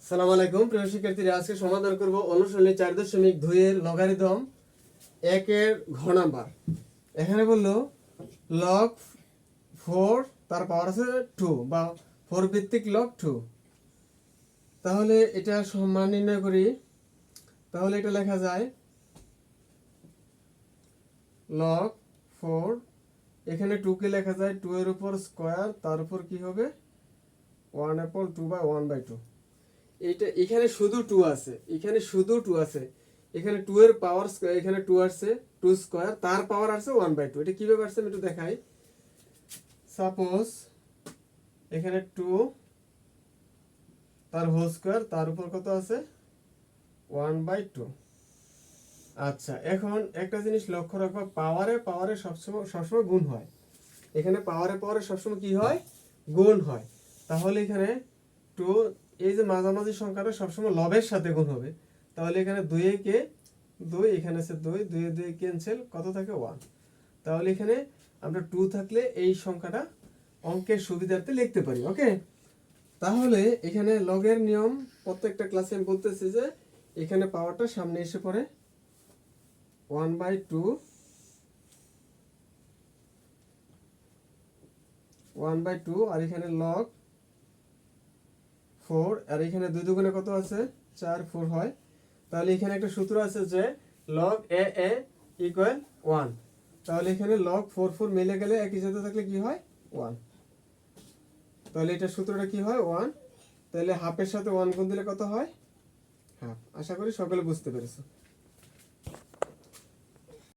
সালাম আলাইকুম প্রিয় শিক্ষার্থীরা, আজকে সমাধান করব অনুশীলনী 4.2 এর লগারিদম 1 এর ঘ নাম্বার। এখানে বললো লগ 4 তার পাওয়ার আছে 2 বা 4 ভিত্তিক লগ 2। তাহলে এটা মান নির্ণয় করি। তাহলে এটা লেখা যায় লগ 4, এখানে 2 কে লেখা যায় 2 এর উপর স্কয়ার, তার উপর কি হবে 1/2/1/2। এইটা এখানে শুধু 2 আছে, এখানে শুধু 2 আছে, এখানে 2 এর পাওয়ার স্কয়ার, এখানে 2 আসছে 2 স্কয়ার, তার পাওয়ার আসছে 1/2। এটা কিভাবে আসছে আমি একটু দেখাই। সাপোজ এখানে 2 তার হোল স্কয়ার, তার উপর কত আছে 1/2। আচ্ছা, এখন একটা জিনিস লক্ষ্য রাখবা, পাওয়ারে সবসময় গুণ হয়। এখানে পাওয়ারে সবসময় কি হয়, গুণ হয়। তাহলে এখানে 2, এই যে মাঝামাঝি সংখ্যাটা সবসময় লবের সাথে গুণ হবে। তাহলে এখানে 2 এ কে 2, এখানে আছে 2, 2 এ 2 ক্যান্সেল, কত থাকে 1। তাহলে এখানে আমরা 2 থাকলে এই সংখ্যাটা অঙ্কের সুবিধার্থে লিখতে পারি। ওকে, তাহলে এখানে লগের নিয়ম প্রত্যেকটা ক্লাসে আমি বলতেছি যে এখানে পাওয়ারটা সামনে এসে পড়ে 1/2 আর এখানে লগ 4, আর এখানে 2 দুগুণে কত আছে 4, 4 হয়। তাহলে এখানে একটা সূত্র আছে যে লগ এ এ ইকুয়াল 1। তাহলে এখানে লগ 4 4 মিলে গেলে একই সাথে থাকলে কি হয় 1। তাহলে এটা সূত্রটা কি হয় 1। তাহলে হাফের সাথে 1 গুণ দিলে কত হয় হাফ। আশা করি সকলে বুঝতে পেরেছো।